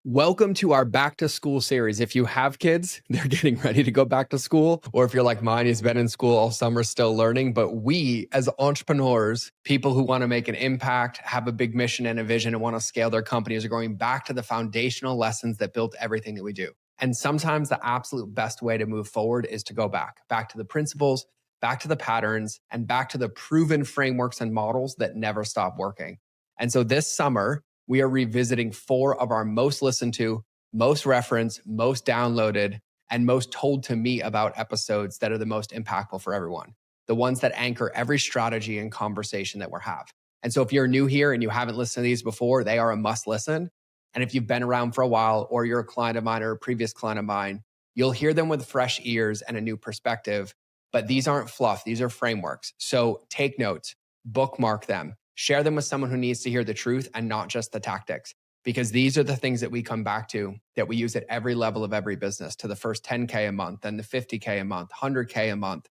Welcome to our back to school series. If you have kids, they're getting ready to go back to school. Or if you're like mine, he's been in school all summer still learning. But we as entrepreneurs, people who want to make an impact, have a big mission and a vision and want to scale their companies are going back to the foundational lessons that built everything that we do. And sometimes the absolute best way to move forward is to go back to the principles, back to the patterns, and back to the proven frameworks and models that never stop working. And so this summer, we are revisiting 4 of our most listened to, most referenced, most downloaded, and most told to me about episodes that are the most impactful for everyone. The ones that anchor every strategy and conversation that we have. And so if you're new here and you haven't listened to these before, they are a must listen. And if you've been around for a while or you're a client of mine or a previous client of mine, you'll hear them with fresh ears and a new perspective. But these aren't fluff. These are frameworks. So take notes, bookmark them. Share them with someone who needs to hear the truth and not just the tactics, because these are the things that we come back to that we use at every level of every business, to the first 10K a month, then the 50K a month, 100K a month,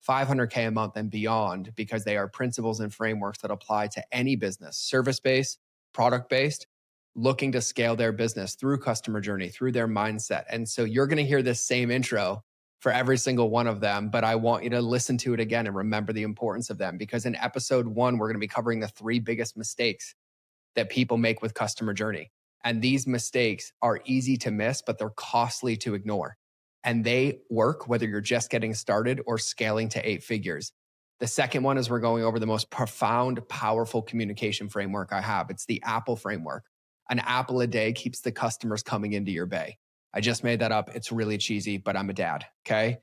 500K a month and beyond, because they are principles and frameworks that apply to any business, service-based, product-based, looking to scale their business through customer journey, through their mindset. And so you're going to hear this same intro for every single one of them, but I want you to listen to it again and remember the importance of them, because in episode 1, we're going to be covering the 3 biggest mistakes that people make with customer journey. And these mistakes are easy to miss, but they're costly to ignore. And they work whether you're just getting started or scaling to 8 figures. The second one is we're going over the most profound, powerful communication framework I have. It's the Apple framework. An apple a day keeps the customers coming into your bay. I just made that up. It's really cheesy, but I'm a dad, okay?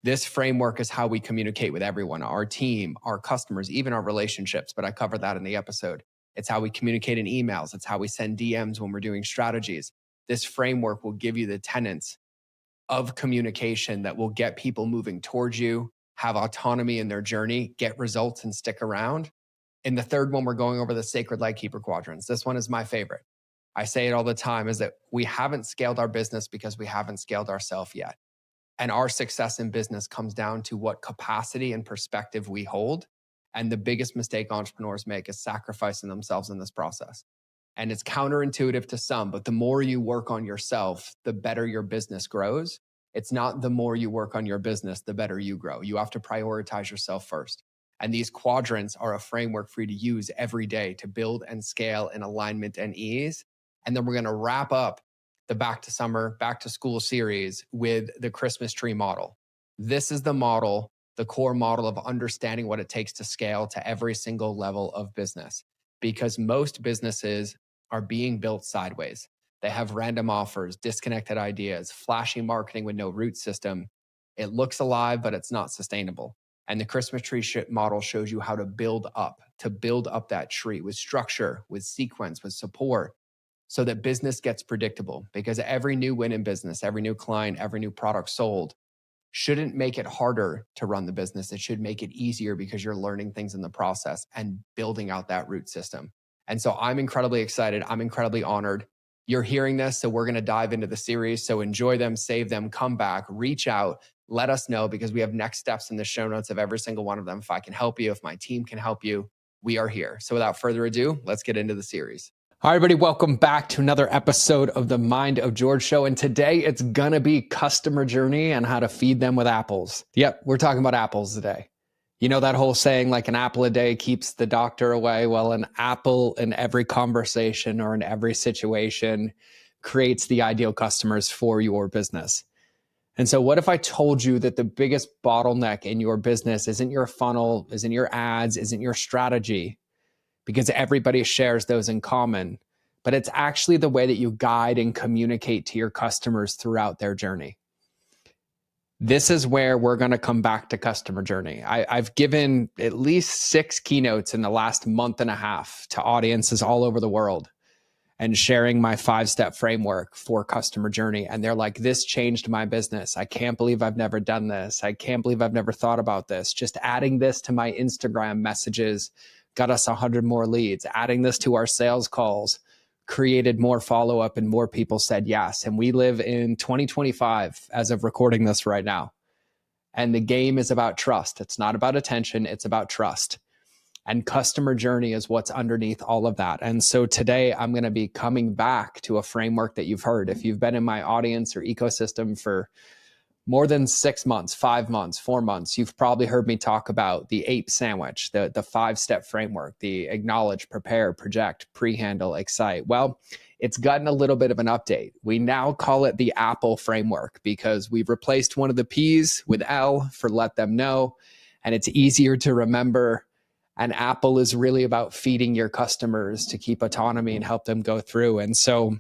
This framework is how we communicate with everyone, our team, our customers, even our relationships, but I covered that in the episode. It's how we communicate in emails. It's how we send DMs when we're doing strategies. This framework will give you the tenets of communication that will get people moving towards you, have autonomy in their journey, get results, and stick around. In the third one, we're going over the sacred lightkeeper quadrants. This one is my favorite. I say it all the time, is that we haven't scaled our business because we haven't scaled ourselves yet. And our success in business comes down to what capacity and perspective we hold. And the biggest mistake entrepreneurs make is sacrificing themselves in this process. And it's counterintuitive to some, but the more you work on yourself, the better your business grows. It's not the more you work on your business, the better you grow. You have to prioritize yourself first. And these quadrants are a framework for you to use every day to build and scale in alignment and ease. And then we're going to wrap up the back to summer, back to school series with the Christmas tree model. This is the model, the core model of understanding what it takes to scale to every single level of business, because most businesses are being built sideways. They have random offers, disconnected ideas, flashy marketing with no root system. It looks alive, but it's not sustainable. And the Christmas tree model shows you how to build up that tree with structure, with sequence, with support, so that business gets predictable. Because every new win in business, every new client, every new product sold shouldn't make it harder to run the business. It should make it easier, because you're learning things in the process and building out that root system. And so I'm incredibly excited. I'm incredibly honored. You're hearing this, so we're going to dive into the series. So enjoy them, save them, come back, reach out, let us know, because we have next steps in the show notes of every single one of them. If I can help you, if my team can help you, we are here. So without further ado, let's get into the series. All right, everybody, welcome back to another episode of the Mind of George Show. And today it's going to be customer journey and how to feed them with apples. Yep, we're talking about apples today. You know that whole saying, like an apple a day keeps the doctor away? Well, an apple in every conversation or in every situation creates the ideal customers for your business. And so what if I told you that the biggest bottleneck in your business isn't your funnel, isn't your ads, isn't your strategy, because everybody shares those in common, but it's actually the way that you guide and communicate to your customers throughout their journey. This is where we're going to come back to customer journey. I've given at least 6 keynotes in the last month and a half to audiences all over the world and sharing my 5-step framework for customer journey. And they're like, this changed my business. I can't believe I've never done this. I can't believe I've never thought about this. Just adding this to my Instagram messages got us 100 more leads. Adding this to our sales calls created more follow-up, and more people said yes. And we live in 2025 as of recording this right now. And the game is about trust. It's not about attention. It's about trust. And customer journey is what's underneath all of that. And so today I'm going to be coming back to a framework that you've heard. If you've been in my audience or ecosystem for more than 6 months, 5 months, 4 months, you've probably heard me talk about the APE sandwich, the 5-step framework, the acknowledge, prepare, project, pre-handle, excite. Well, it's gotten a little bit of an update. We now call it the Apple framework because we've replaced one of the P's with L for let them know, and it's easier to remember. And Apple is really about feeding your customers to keep autonomy and help them go through. And so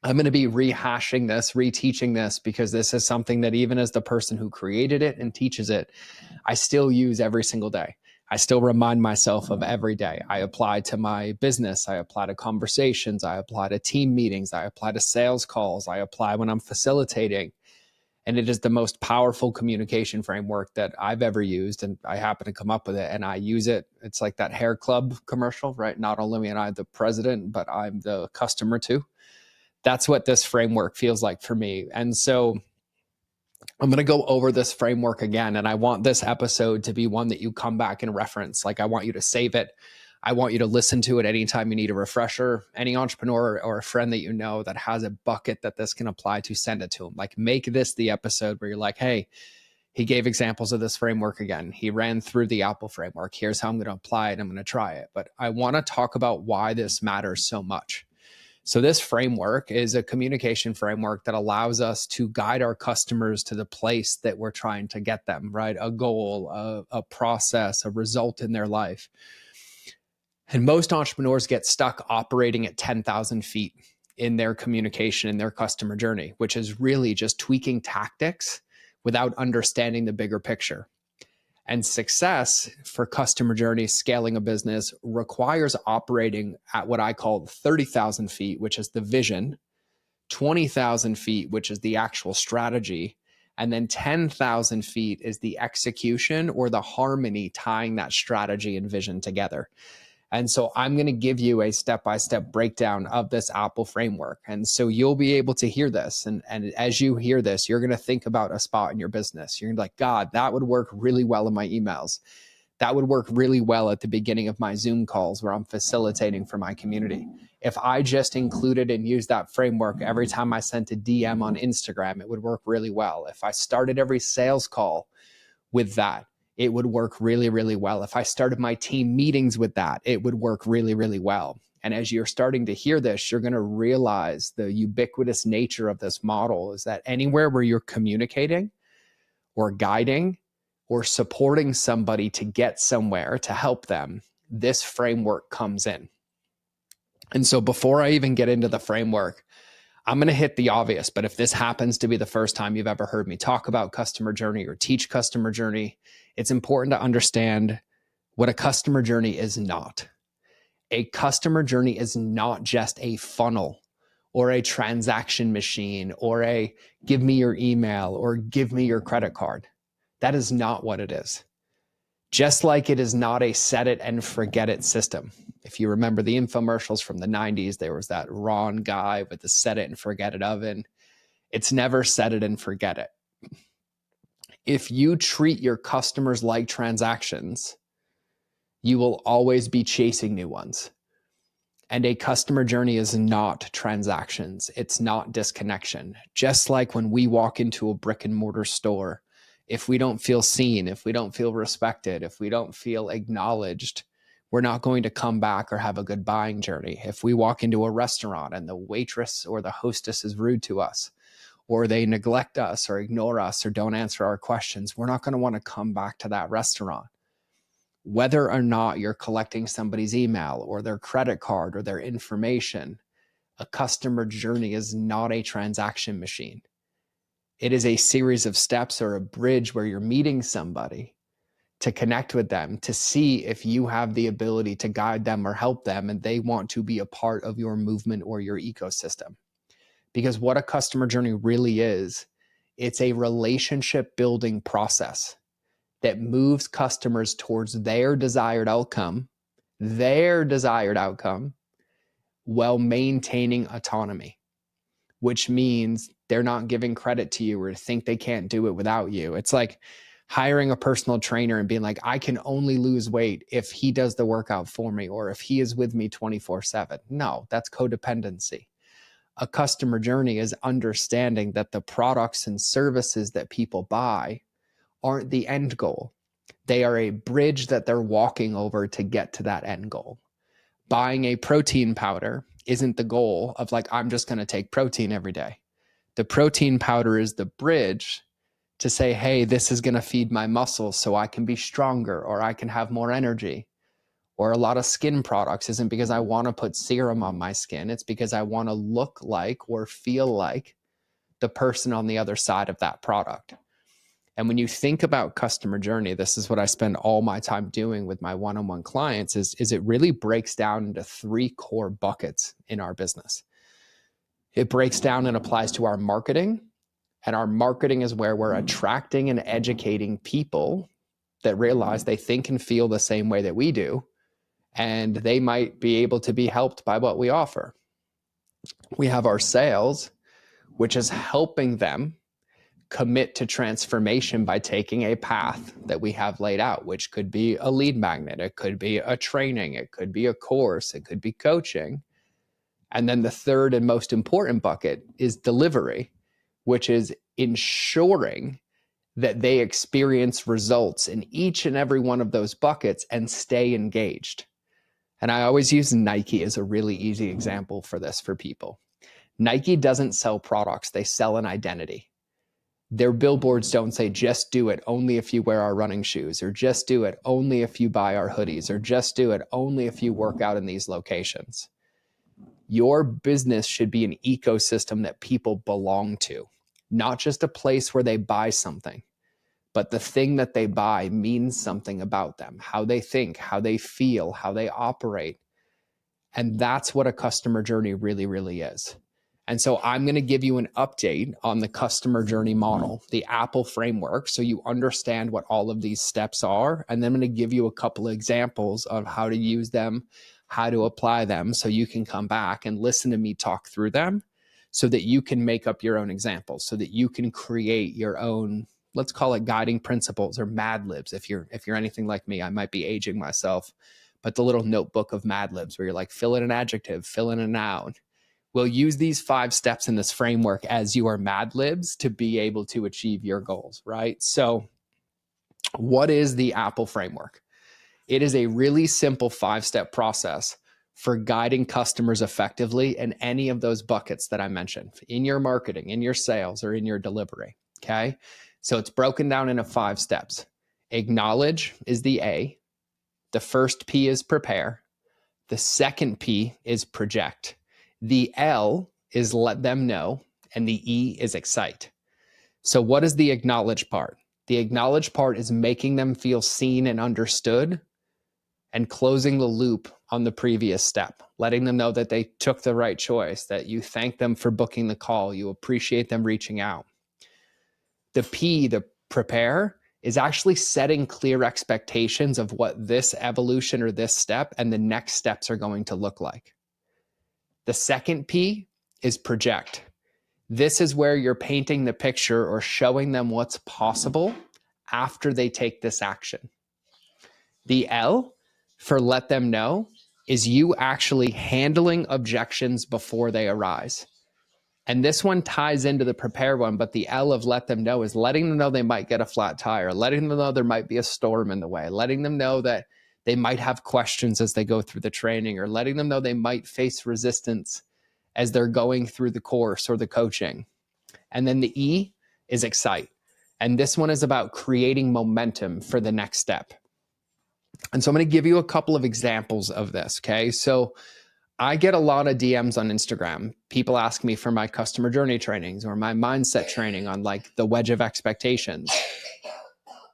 I'm going to be rehashing this, reteaching this, because this is something that even as the person who created it and teaches it, I still use every single day. I still remind myself of every day. I apply to my business. I apply to conversations. I apply to team meetings. I apply to sales calls. I apply when I'm facilitating. And it is the most powerful communication framework that I've ever used. And I happen to come up with it and I use it. It's like that hair club commercial, right? Not only am I the president, but I'm the customer too. That's what this framework feels like for me. And so I'm going to go over this framework again. And I want this episode to be one that you come back and reference. Like I want you to save it. I want you to listen to it anytime you need a refresher. Any entrepreneur or a friend that you know that has a bucket that this can apply to, send it to them. Like make this the episode where you're like, hey, he gave examples of this framework again. He ran through the Apple framework. Here's how I'm going to apply it. I'm going to try it. But I want to talk about why this matters so much. So this framework is a communication framework that allows us to guide our customers to the place that we're trying to get them, right? A goal, a process, a result in their life. And most entrepreneurs get stuck operating at 10,000 feet in their communication, in their customer journey, which is really just tweaking tactics without understanding the bigger picture. And success for customer journey, scaling a business, requires operating at what I call 30,000 feet, which is the vision, 20,000 feet, which is the actual strategy, and then 10,000 feet is the execution or the harmony tying that strategy and vision together. And so I'm going to give you a step-by-step breakdown of this Apple framework. And so you'll be able to hear this. And as you hear this, you're going to think about a spot in your business. You're going to be like, God, that would work really well in my emails. That would work really well at the beginning of my Zoom calls where I'm facilitating for my community. If I just included and used that framework every time I sent a DM on Instagram, it would work really well. If I started every sales call with that, it would work really, really well. If I started my team meetings with that, it would work really, really well. And as you're starting to hear this, you're going to realize the ubiquitous nature of this model is that anywhere where you're communicating or guiding or supporting somebody to get somewhere to help them, this framework comes in. And so before I even get into the framework, I'm going to hit the obvious, but if this happens to be the first time you've ever heard me talk about customer journey or teach customer journey, it's important to understand what a customer journey is not. A customer journey is not just a funnel or a transaction machine or a give me your email or give me your credit card. That is not what it is. Just like it is not a set it and forget it system. If you remember the infomercials from the 90s, there was that Ron guy with the set it and forget it oven. It's never set it and forget it. If you treat your customers like transactions, you will always be chasing new ones. And a customer journey is not transactions. It's not disconnection. Just like when we walk into a brick and mortar store, if we don't feel seen, if we don't feel respected, if we don't feel acknowledged, we're not going to come back or have a good buying journey. If we walk into a restaurant and the waitress or the hostess is rude to us, or they neglect us or ignore us or don't answer our questions, we're not going to want to come back to that restaurant. Whether or not you're collecting somebody's email or their credit card or their information, a customer journey is not a transaction machine. It is a series of steps or a bridge where you're meeting somebody to connect with them, to see if you have the ability to guide them or help them and they want to be a part of your movement or your ecosystem. Because what a customer journey really is, it's a relationship building process that moves customers towards their desired outcome while maintaining autonomy, which means they're not giving credit to you or think they can't do it without you. It's like, hiring a personal trainer and being like, I can only lose weight if he does the workout for me or if he is with me 24/7. No, that's codependency. A customer journey is understanding that the products and services that people buy aren't the end goal. They are a bridge that they're walking over to get to that end goal. Buying a protein powder isn't the goal of like, I'm just going to take protein every day. The protein powder is the bridge to say, hey, this is going to feed my muscles so I can be stronger or I can have more energy. Or a lot of skin products isn't because I want to put serum on my skin. It's because I want to look like or feel like the person on the other side of that product. And when you think about customer journey, this is what I spend all my time doing with my one-on-one clients is it really breaks down into 3 core buckets in our business. It breaks down and applies to our marketing. And our marketing is where we're attracting and educating people that realize they think and feel the same way that we do. And they might be able to be helped by what we offer. We have our sales, which is helping them commit to transformation by taking a path that we have laid out, which could be a lead magnet, it could be a training, it could be a course, it could be coaching. And then the third and most important bucket is delivery, which is ensuring that they experience results in each and every one of those buckets and stay engaged. And I always use Nike as a really easy example for this for people. Nike doesn't sell products, they sell an identity. Their billboards don't say, just do it only if you wear our running shoes, or just do it only if you buy our hoodies, or just do it only if you work out in these locations. Your business should be an ecosystem that people belong to, not just a place where they buy something, but the thing that they buy means something about them, how they think, how they feel, how they operate. And that's what a customer journey really, really is. And so I'm going to give you an update on the customer journey model, the Apple framework, so you understand what all of these steps are. And then I'm going to give you a couple of examples of how to use them, how to apply them, so you can come back and listen to me talk through them so that you can make up your own examples, so that you can create your own, let's call it guiding principles or Mad Libs. If you're anything like me, I might be aging myself, but the little notebook of Mad Libs where you're like, fill in an adjective, fill in a noun. We'll use these 5 steps in this framework as your Mad Libs to be able to achieve your goals, right? So what is the Apple framework? It is a really simple 5-step process for guiding customers effectively in any of those buckets that I mentioned, in your marketing, in your sales, or in your delivery, okay? So it's broken down into 5 steps. Acknowledge is the A. The first P is prepare. The second P is project. The L is let them know, and the E is excite. So what is the acknowledge part? The acknowledge part is making them feel seen and understood and closing the loop on the previous step, letting them know that they took the right choice, that you thank them for booking the call, you appreciate them reaching out. The P, the prepare, is actually setting clear expectations of what this evolution or this step and the next steps are going to look like. The second P is project. This is where you're painting the picture or showing them what's possible after they take this action. The L, for let them know, is you actually handling objections before they arise. And this one ties into the prepare one, but the L of let them know is letting them know they might get a flat tire, letting them know there might be a storm in the way, letting them know that they might have questions as they go through the training, or letting them know they might face resistance as they're going through the course or the coaching. And then the E is excite. And this one is about creating momentum for the next step. And so I'm going to give you a couple of examples of this, okay? So I get a lot of DMs on Instagram. People ask me for my customer journey trainings or my mindset training on like the wedge of expectations.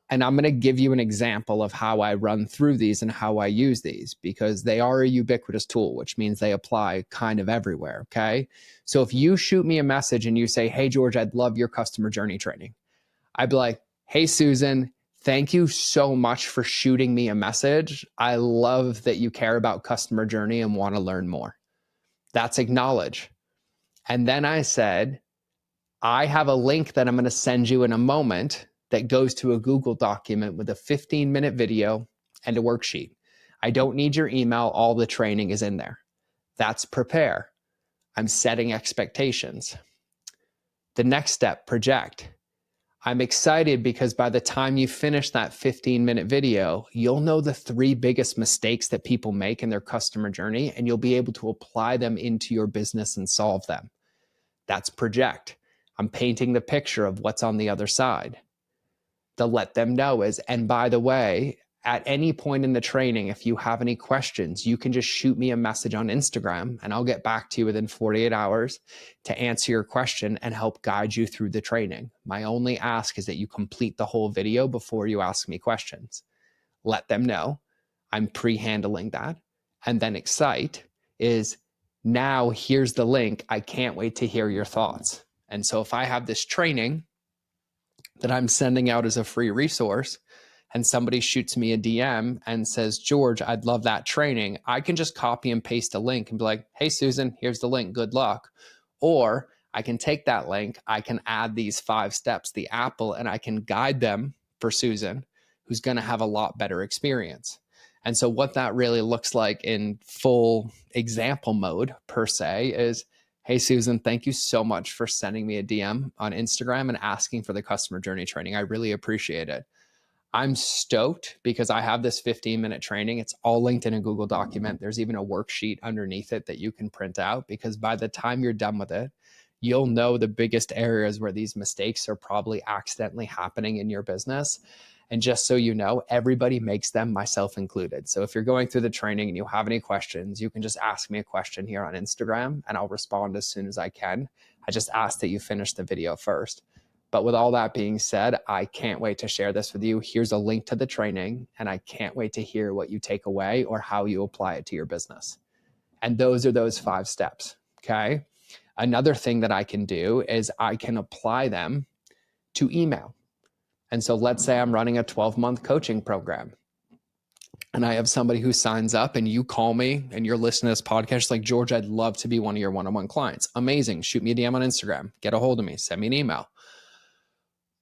And I'm going to give you an example of how I run through these and how I use these, because they are a ubiquitous tool, which means they apply kind of everywhere, okay? So if you shoot me a message and you say, hey, George, I'd love your customer journey training, I'd be like, hey, Susan, thank you so much for shooting me a message. I love that you care about customer journey and want to learn more. That's acknowledge. And then I said, I have a link that I'm going to send you in a moment that goes to a Google document with a 15-minute video and a worksheet. I don't need your email. All the training is in there. That's prepare. I'm setting expectations. The next step, project. I'm excited because by the time you finish that 15-minute video, you'll know the 3 biggest mistakes that people make in their customer journey, and you'll be able to apply them into your business and solve them. That's project. I'm painting the picture of what's on the other side. The let them know is, and by the way, at any point in the training, if you have any questions, you can just shoot me a message on Instagram and I'll get back to you within 48 hours to answer your question and help guide you through the training. My only ask is that you complete the whole video before you ask me questions. Let them know. I'm pre-handling that. And then excite is, now here's the link. I can't wait to hear your thoughts. And so if I have this training that I'm sending out as a free resource, and somebody shoots me a DM and says, George, I'd love that training, I can just copy and paste a link and be like, hey, Susan, here's the link. Good luck. Or I can take that link, I can add these 5 steps, the apple, and I can guide them for Susan, who's going to have a lot better experience. And so what that really looks like in full example mode per se is, hey, Susan, thank you so much for sending me a DM on Instagram and asking for the customer journey training. I really appreciate it. I'm stoked because I have this 15-minute training. It's all linked in a Google document. There's even a worksheet underneath it that you can print out, because by the time you're done with it, you'll know the biggest areas where these mistakes are probably accidentally happening in your business. And just so you know, everybody makes them, myself included. So if you're going through the training and you have any questions, you can just ask me a question here on Instagram and I'll respond as soon as I can. I just ask that you finish the video first. But with all that being said, I can't wait to share this with you. Here's a link to the training, and I can't wait to hear what you take away or how you apply it to your business. And those are those 5 steps, okay? Another thing that I can do is I can apply them to email. And so let's say I'm running a 12-month coaching program, and I have somebody who signs up and you call me and you're listening to this podcast like, George, I'd love to be one of your one-on-one clients. Amazing. Shoot me a DM on Instagram. Get a hold of me. Send me an email.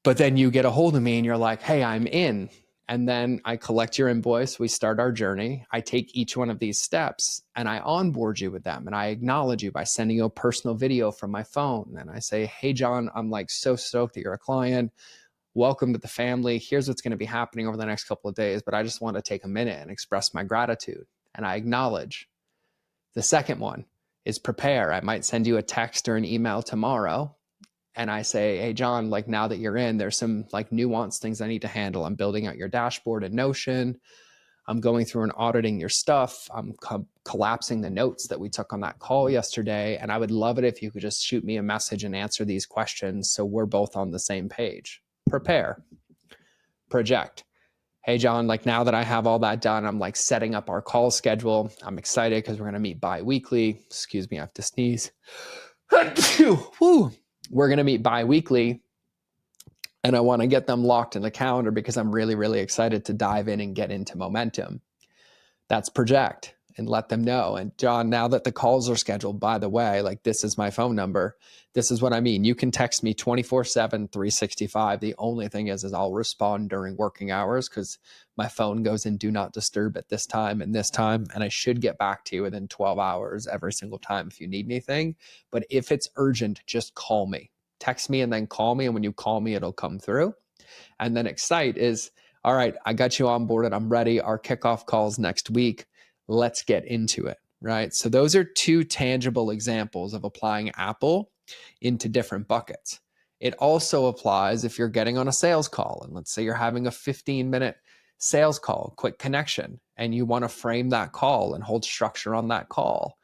But then you get a hold of me and you're like, hey, I'm in. And then I collect your invoice. We start our journey. I take each one of these steps and I onboard you with them. And I acknowledge you by sending you a personal video from my phone. And I say, hey, John, I'm like so stoked that you're a client. Welcome to the family. Here's what's going to be happening over the next couple of days. But I just want to take a minute and express my gratitude. And I acknowledge. The second one is prepare. I might send you a text or an email tomorrow. And I say, hey, John, like now that you're in, there's some like nuanced things I need to handle. I'm building out your dashboard in Notion. I'm going through and auditing your stuff. I'm collapsing the notes that we took on that call yesterday. And I would love it if you could just shoot me a message and answer these questions so we're both on the same page. Prepare. Project. Hey, John, like now that I have all that done, I'm like setting up our call schedule. I'm excited because we're going to meet bi-weekly. Excuse me, I have to sneeze. Woo. We're going to meet bi-weekly, and I want to get them locked in the calendar because I'm really, really excited to dive in and get into momentum. That's project and let them know. And John, now that the calls are scheduled, by the way, like this is my phone number. This is what I mean. You can text me 24/7, 365. The only thing is I'll respond during working hours because my phone goes in do not disturb at this time and this time. And I should get back to you within 12 hours every single time if you need anything. But if it's urgent, just call me. Text me and then call me. And when you call me, it'll come through. And then excite is, all right, I got you onboarded. I'm ready. Our kickoff calls next week. Let's get into it, right? So those are 2 tangible examples of applying Apple into different buckets. It also applies if you're getting on a sales call. And let's say you're having a 15-minute sales call, quick connection, and you want to frame that call and hold structure on that call.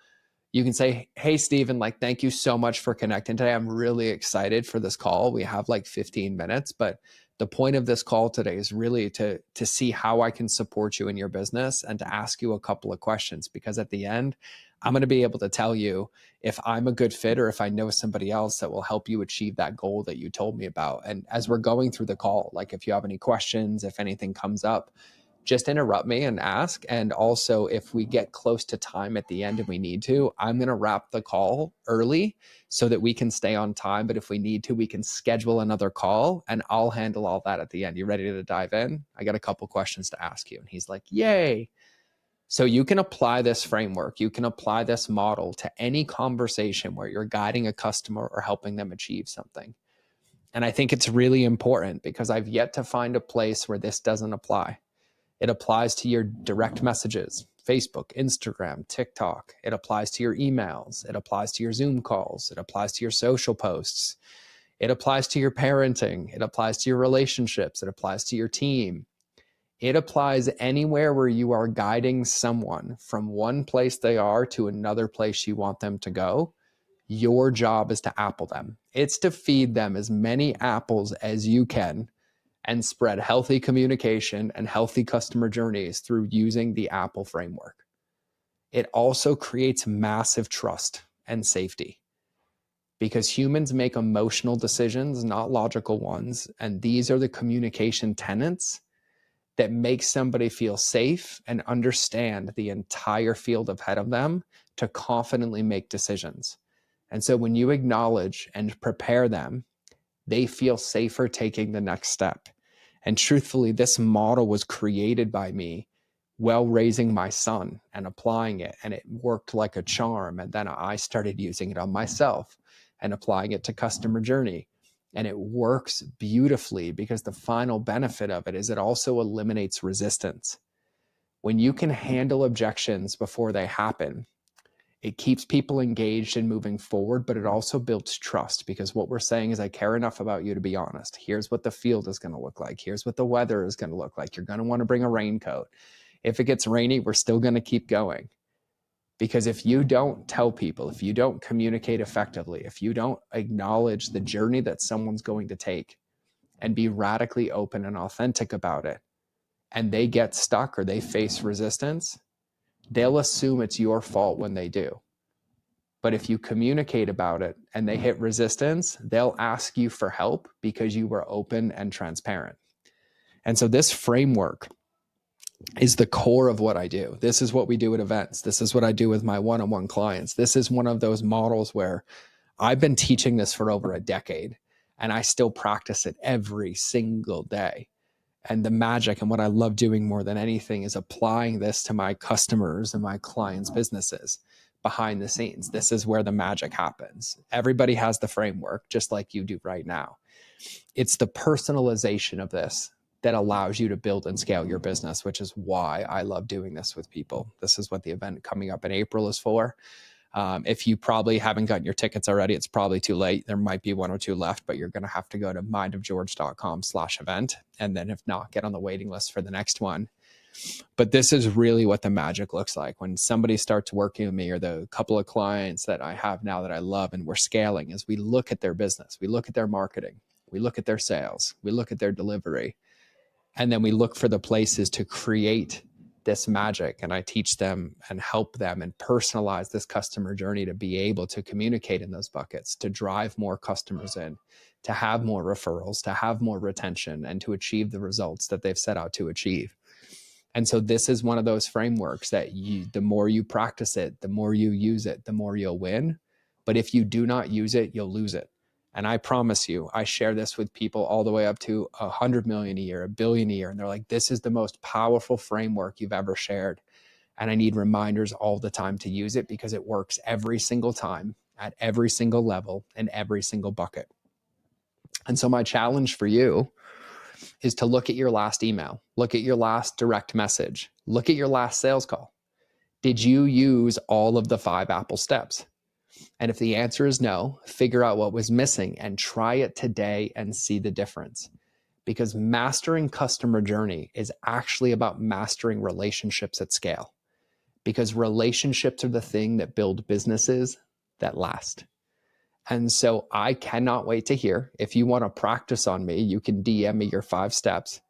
You can say, hey, Steven, like, thank you so much for connecting today. I'm really excited for this call. We have like 15 minutes, but the point of this call today is really to see how I can support you in your business and to ask you a couple of questions, because at the end, I'm going to be able to tell you if I'm a good fit or if I know somebody else that will help you achieve that goal that you told me about. And as we're going through the call, like if you have any questions, if anything comes up, just interrupt me and ask. And also, if we get close to time at the end and we need to, I'm going to wrap the call early so that we can stay on time. But if we need to, we can schedule another call and I'll handle all that at the end. You ready to dive in? I got a couple questions to ask you. And he's like, yay. So you can apply this framework. You can apply this model to any conversation where you're guiding a customer or helping them achieve something. And I think it's really important because I've yet to find a place where this doesn't apply. It applies to your direct messages, Facebook, Instagram, TikTok. It applies to your emails. It applies to your Zoom calls. It applies to your social posts. It applies to your parenting. It applies to your relationships. It applies to your team. It applies anywhere where you are guiding someone from one place they are to another place you want them to go. Your job is to apple them. It's to feed them as many apples as you can and spread healthy communication and healthy customer journeys through using the Apple framework. It also creates massive trust and safety because humans make emotional decisions, not logical ones. And these are the communication tenets that make somebody feel safe and understand the entire field ahead of them to confidently make decisions. And so when you acknowledge and prepare them, they feel safer taking the next step. And truthfully, this model was created by me while raising my son and applying it. And it worked like a charm. And then I started using it on myself and applying it to customer journey. And it works beautifully because the final benefit of it is it also eliminates resistance. When you can handle objections before they happen, it keeps people engaged and moving forward, but it also builds trust because what we're saying is I care enough about you to be honest. Here's what the field is going to look like. Here's what the weather is going to look like. You're going to want to bring a raincoat. If it gets rainy, we're still going to keep going. Because if you don't tell people, if you don't communicate effectively, if you don't acknowledge the journey that someone's going to take and be radically open and authentic about it, and they get stuck or they face resistance, they'll assume it's your fault when they do. But if you communicate about it and they hit resistance, they'll ask you for help because you were open and transparent. And so this framework is the core of what I do. This is what we do at events. This is what I do with my one-on-one clients. This is one of those models where I've been teaching this for over a decade and I still practice it every single day. And the magic and what I love doing more than anything is applying this to my customers and my clients' businesses behind the scenes. This is where the magic happens. Everybody has the framework, just like you do right now. It's the personalization of this that allows you to build and scale your business, which is why I love doing this with people. This is what the event coming up in April is for. If you probably haven't gotten your tickets already, it's probably too late. There might be one or two left, but you're going to have to go to mindofgeorge.com/event. And then if not, get on the waiting list for the next one. But this is really what the magic looks like when somebody starts working with me, or the couple of clients that I have now that I love and we're scaling, is we look at their business, we look at their marketing, we look at their sales, we look at their delivery, and then we look for the places to create this magic. And I teach them and help them and personalize this customer journey to be able to communicate in those buckets, to drive more customers in, to have more referrals, to have more retention, and to achieve the results that they've set out to achieve. And so this is one of those frameworks that the more you practice it, the more you use it, the more you'll win. But if you do not use it, you'll lose it. And I promise you, I share this with people all the way up to 100 million a year, 1 billion a year. And they're like, this is the most powerful framework you've ever shared. And I need reminders all the time to use it because it works every single time at every single level in every single bucket. And so my challenge for you is to look at your last email, look at your last direct message, look at your last sales call. Did you use all of the 5 Apple steps? And if the answer is no, figure out what was missing and try it today and see the difference. Because mastering customer journey is actually about mastering relationships at scale. Because relationships are the thing that build businesses that last. And so I cannot wait to hear. If you want to practice on me, you can DM me your 5 steps.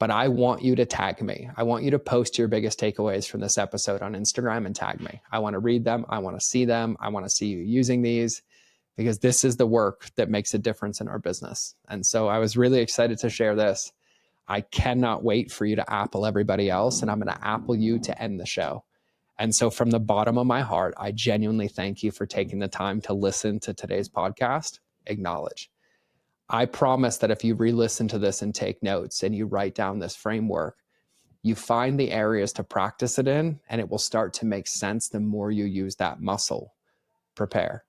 But I want you to tag me. I want you to post your biggest takeaways from this episode on Instagram and tag me. I want to read them. I want to see them. I want to see you using these because this is the work that makes a difference in our business. And so I was really excited to share this. I cannot wait for you to Apple everybody else, and I'm going to Apple you to end the show. And so from the bottom of my heart, I genuinely thank you for taking the time to listen to today's podcast. Acknowledge. I promise that if you re-listen to this and take notes and you write down this framework, you find the areas to practice it in, and it will start to make sense the more you use that muscle. Prepare.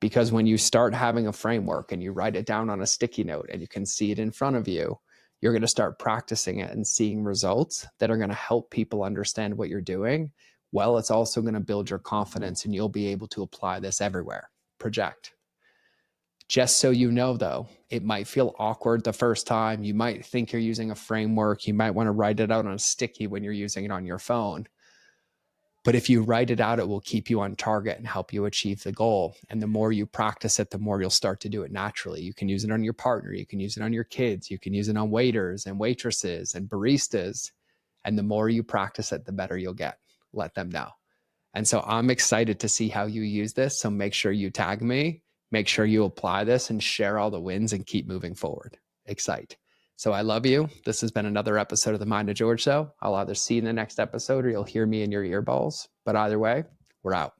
Because when you start having a framework and you write it down on a sticky note and you can see it in front of you, you're going to start practicing it and seeing results that are going to help people understand what you're doing. Well, it's also going to build your confidence, and you'll be able to apply this everywhere. Project. Just so you know, though, it might feel awkward the first time. You might think you're using a framework. You might want to write it out on a sticky when you're using it on your phone. But if you write it out, it will keep you on target and help you achieve the goal. And the more you practice it, the more you'll start to do it naturally. You can use it on your partner. You can use it on your kids. You can use it on waiters and waitresses and baristas. And the more you practice it, the better you'll get. Let them know. And so I'm excited to see how you use this. So make sure you tag me, make sure you apply this and share all the wins and keep moving forward. Excite. So I love you. This has been another episode of the Mind of George Show. I'll either see you in the next episode or you'll hear me in your earballs. But either way, we're out.